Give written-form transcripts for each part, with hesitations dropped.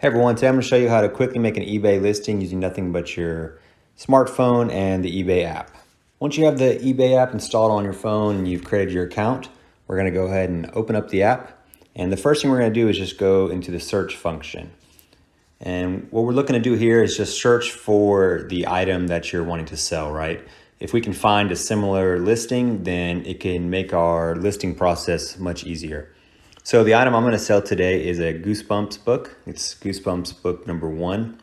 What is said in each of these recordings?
Hey everyone, today I'm going to show you how to quickly make an eBay listing using nothing but your smartphone and the eBay app. Once you have the eBay app installed on your phone and you've created your account, we're going to go ahead and open up the app. And the first thing we're going to do is just go into the search function. And what we're looking to do here is just search for the item that you're wanting to sell, right? If we can find a similar listing, then it can make our listing process much easier. So the item I'm going to sell today is a Goosebumps book. It's Goosebumps book number 1.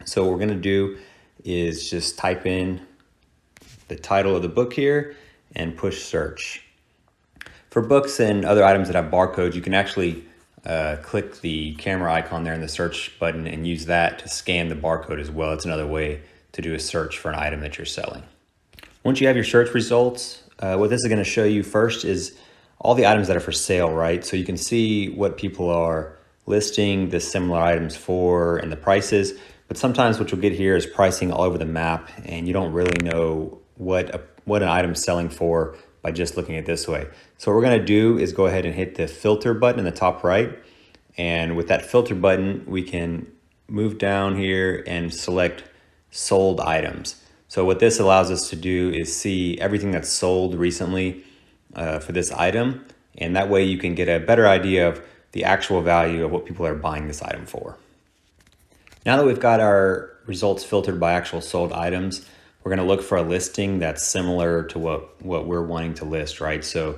So what we're going to do is just type in the title of the book here and push search. For books and other items that have barcodes, you can actually click the camera icon there in the search button and use that to scan the barcode as well. It's another way to do a search for an item that you're selling. Once you have your search results, what this is going to show you first is all the items that are for sale, right? So you can see what people are listing the similar items for and the prices, but sometimes what you'll get here is pricing all over the map and you don't really know what an item's selling for by just looking at it this way. So what we're gonna do is go ahead and hit the filter button in the top right. And with that filter button, we can move down here and select sold items. So what this allows us to do is see everything that's sold recently for this item, and that way you can get a better idea of the actual value of what people are buying this item for. Now that we've got our results filtered by actual sold items, we're going to look for a listing that's similar to what we're wanting to list, right? So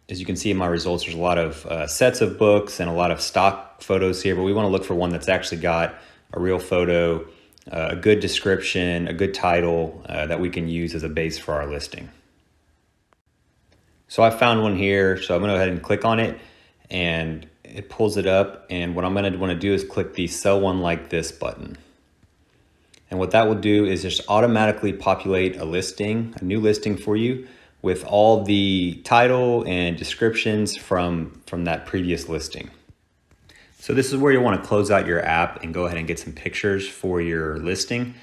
as you can see in my results, there's a lot of sets of books and a lot of stock photos here, but we want to look for one that's actually got a real photo, a good description, a good title that we can use as a base for our listing. So I found one here, so I'm going to go ahead and click on it and it pulls it up. And what I'm going to want to do is click the sell one like this button. And what that will do is just automatically populate a listing, a new listing for you with all the title and descriptions from that previous listing. So this is where you want to close out your app and go ahead and get some pictures for your listing.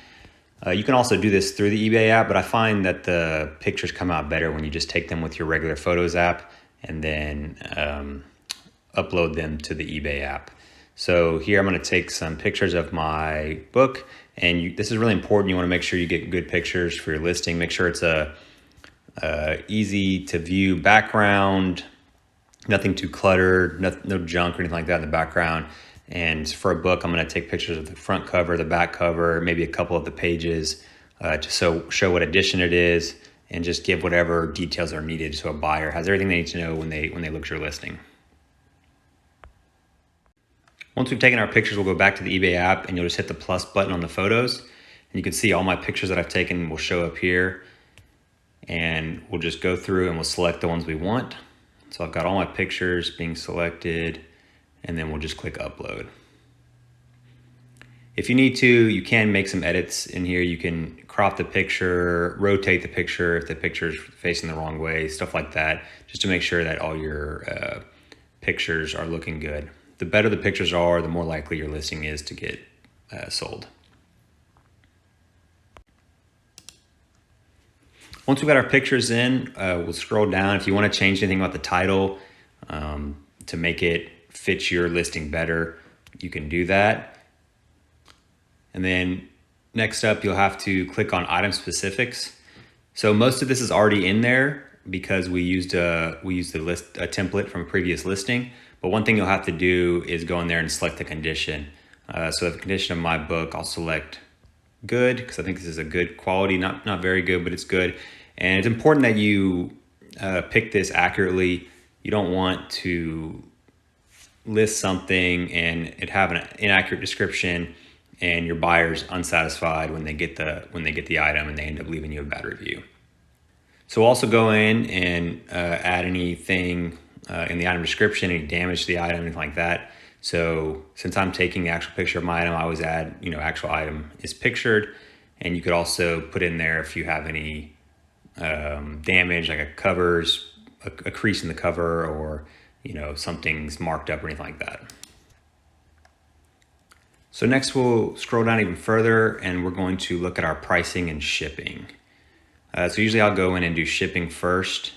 You can also do this through the eBay app, but I find that the pictures come out better when you just take them with your regular Photos app and then upload them to the eBay app. So here I'm going to take some pictures of my book, and this is really important. You want to make sure you get good pictures for your listing. Make sure it's a easy to view background, nothing too cluttered, no junk or anything like that in the background. And for a book, I'm going to take pictures of the front cover, the back cover, maybe a couple of the pages to show what edition it is, and just give whatever details are needed so a buyer has everything they need to know when they look at your listing. Once we've taken our pictures, we'll go back to the eBay app and you'll just hit the plus button on the photos. And you can see all my pictures that I've taken will show up here. And we'll just go through and we'll select the ones we want. So I've got all my pictures being selected, and then we'll just click upload. If you need to, you can make some edits in here. You can crop the picture, rotate the picture if the picture's facing the wrong way, stuff like that, just to make sure that all your pictures are looking good. The better the pictures are, the more likely your listing is to get sold. Once we've got our pictures in, we'll scroll down. If you want to change anything about the title to make it fit your listing better, you can do that. And then next up, you'll have to click on item specifics. So most of this is already in there because we used a template from a previous listing. But one thing you'll have to do is go in there and select the condition. So the condition of my book, I'll select good because I think this is a good quality, not very good, but it's good. And it's important that you pick this accurately. You don't want to list something and it have an inaccurate description and your buyer's unsatisfied when they get the item and they end up leaving you a bad review. So also go in and add anything in the item description, any damage to the item, anything like that. So since I'm taking the actual picture of my item, I always add, actual item is pictured. And you could also put in there if you have any damage, like a crease in the cover, or something's marked up or anything like that. So next we'll scroll down even further and we're going to look at our pricing and shipping. So usually I'll go in and do shipping first.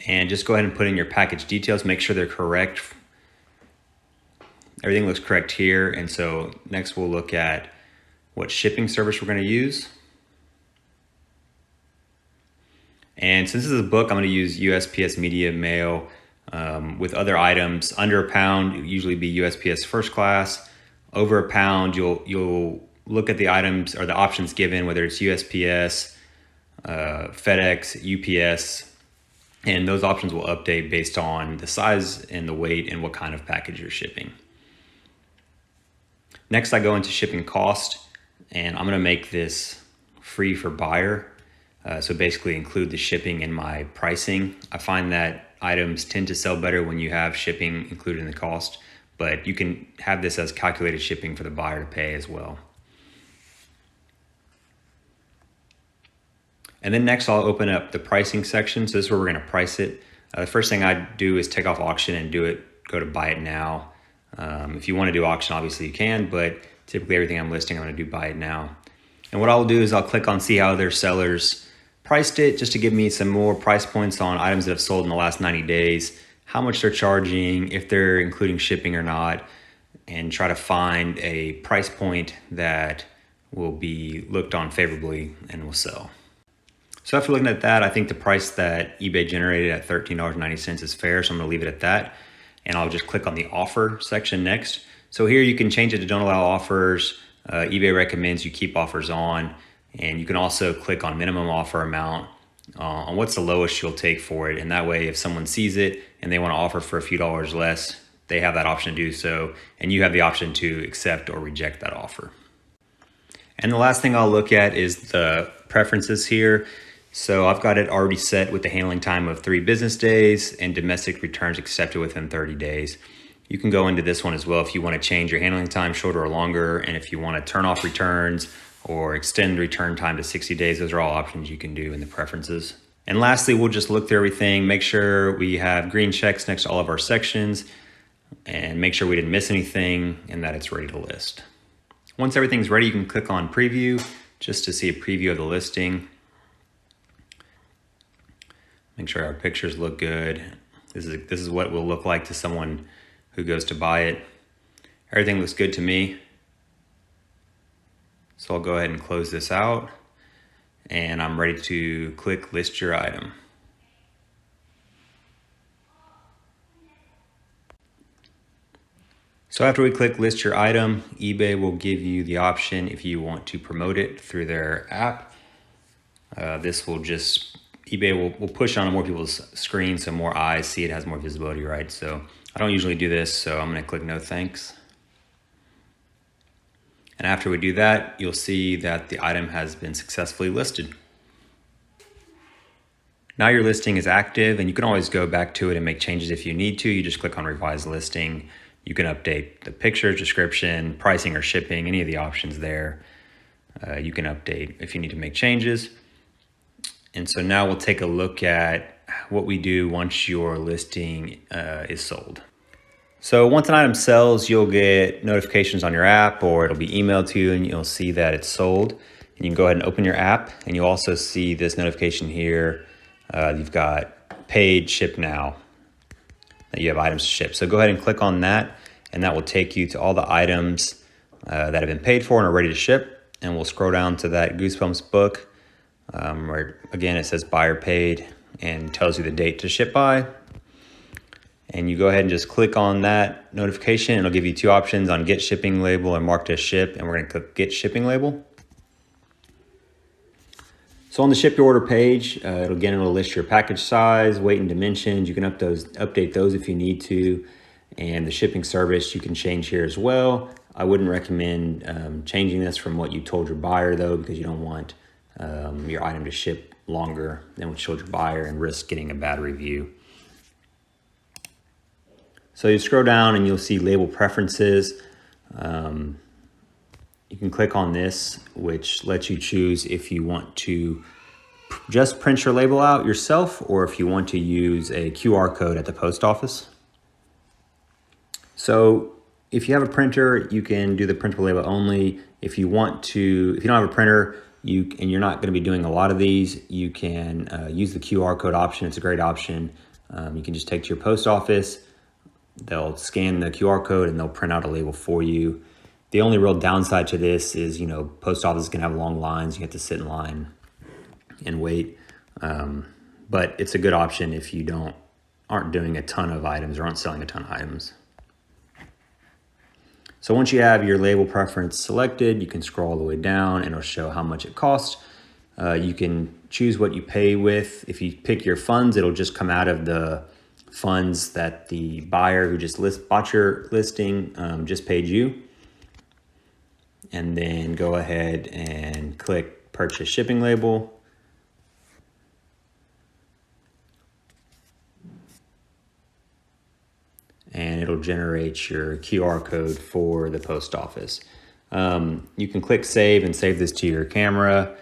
And just go ahead and put in your package details, make sure they're correct. Everything looks correct here. And so next we'll look at what shipping service we're going to use. And since this is a book, I'm going to use USPS Media Mail. With other items under £1, it would usually be USPS First Class. Over £1, you'll look at the items or the options given, whether it's USPS, FedEx, UPS, and those options will update based on the size and the weight and what kind of package you're shipping. Next, I go into shipping cost, and I'm going to make this free for buyer. So basically include the shipping in my pricing. I find that items tend to sell better when you have shipping included in the cost, but you can have this as calculated shipping for the buyer to pay as well. And then next I'll open up the pricing section. So this is where we're going to price it. The first thing I do is take off auction and go to buy it now. If you want to do auction, obviously you can, but typically everything I'm listing, I'm going to do buy it now. And what I'll do is I'll click on see how other sellers priced it, just to give me some more price points on items that have sold in the last 90 days, how much they're charging, if they're including shipping or not, and try to find a price point that will be looked on favorably and will sell. So after looking at that, I think the price that eBay generated at $13.90 is fair, so I'm going to leave it at that. And I'll just click on the offer section next. So here you can change it to don't allow offers. eBay recommends you keep offers on. And you can also click on minimum offer amount on what's the lowest you'll take for it. And that way, if someone sees it and they want to offer for a few dollars less, they have that option to do so. And you have the option to accept or reject that offer. And the last thing I'll look at is the preferences here. So I've got it already set with the handling time of 3 business days and domestic returns accepted within 30 days. You can go into this one as well if you want to change your handling time shorter or longer, and if you want to turn off returns or extend return time to 60 days, those are all options you can do in the preferences. And lastly, we'll just look through everything, make sure we have green checks next to all of our sections, and make sure we didn't miss anything and that it's ready to list. Once everything's ready, you can click on preview just to see a preview of the listing. Make sure our pictures look good. This is what it will look like to someone who goes to buy it. Everything looks good to me. So I'll go ahead and close this out, and I'm ready to click list your item. So after we click list your item, eBay will give you the option if you want to promote it through their app. eBay will push on more people's screens so more eyes see it, has more visibility, right? So I don't usually do this, so I'm going to click no thanks. And after we do that, you'll see that the item has been successfully listed. Now your listing is active, and you can always go back to it and make changes if you need to. You just click on revise listing. You can update the pictures, description, pricing or shipping, any of the options there. You can update if you need to make changes. And so now we'll take a look at what we do once your listing is sold. So once an item sells, you'll get notifications on your app, or it'll be emailed to you, and you'll see that it's sold. And you can go ahead and open your app, and you'll also see this notification here. You've got paid, ship now, that you have items to ship. So go ahead and click on that, and that will take you to all the items that have been paid for and are ready to ship. And we'll scroll down to that Goosebumps book, where again it says buyer paid and tells you the date to ship by. And you go ahead and just click on that notification. It'll give you 2 options on get shipping label and marked as ship, and we're going to click get shipping label. So on the ship your order page, it'll list your package size, weight, and dimensions. You can update those if you need to. And the shipping service you can change here as well. I wouldn't recommend changing this from what you told your buyer though, because you don't want your item to ship longer than what you told your buyer and risk getting a bad review. So you scroll down and you'll see label preferences. You can click on this, which lets you choose if you want to just print your label out yourself, or if you want to use a QR code at the post office. So if you have a printer, you can do the printable label only. If you don't have a printer, and you're not going to be doing a lot of these, you can use the QR code option. It's a great option. You can just take to your post office, they'll scan the QR code and they'll print out a label for you. The only real downside to this is, post offices can have long lines. You have to sit in line and wait. But it's a good option if you aren't doing a ton of items or aren't selling a ton of items. So once you have your label preference selected, you can scroll all the way down and it'll show how much it costs. You can choose what you pay with. If you pick your funds, it'll just come out of the funds that the buyer who just bought your listing just paid you. And then go ahead and click purchase shipping label. And it'll generate your QR code for the post office. You can click save and save this to your camera,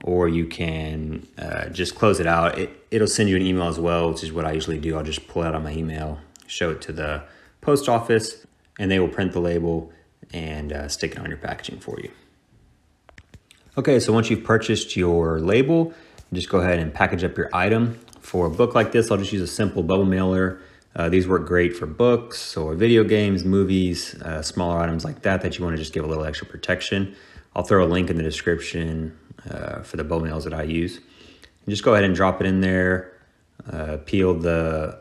or you can just close it out. It'll send you an email as well, which is what I usually do. I'll just pull it out on my email, show it to the post office, and they will print the label and stick it on your packaging for you. Okay, so once you've purchased your label, just go ahead and package up your item. For a book like this, I'll just use a simple bubble mailer. These work great for books or video games, movies, smaller items like that you want to just give a little extra protection. I'll throw a link in the description for the bubble mailers that I use. And just go ahead and drop it in there, peel the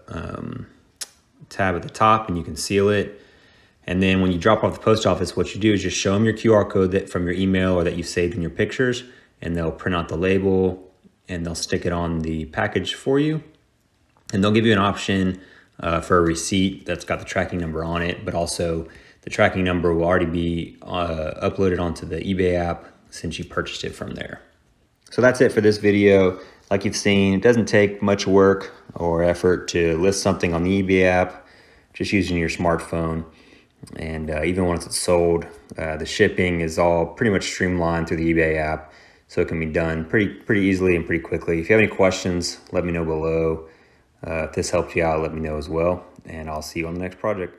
tab at the top and you can seal it. And then when you drop off the post office, what you do is just show them your QR code from your email or that you've saved in your pictures, and they'll print out the label and they'll stick it on the package for you. And they'll give you an option for a receipt that's got the tracking number on it, but also the tracking number will already be uploaded onto the eBay app since you purchased it from there. So that's it for this video. Like you've seen, it doesn't take much work or effort to list something on the eBay app, just using your smartphone. And even once it's sold, the shipping is all pretty much streamlined through the eBay app, so it can be done pretty easily and pretty quickly. If you have any questions, let me know below. If this helped you out, let me know as well, and I'll see you on the next project.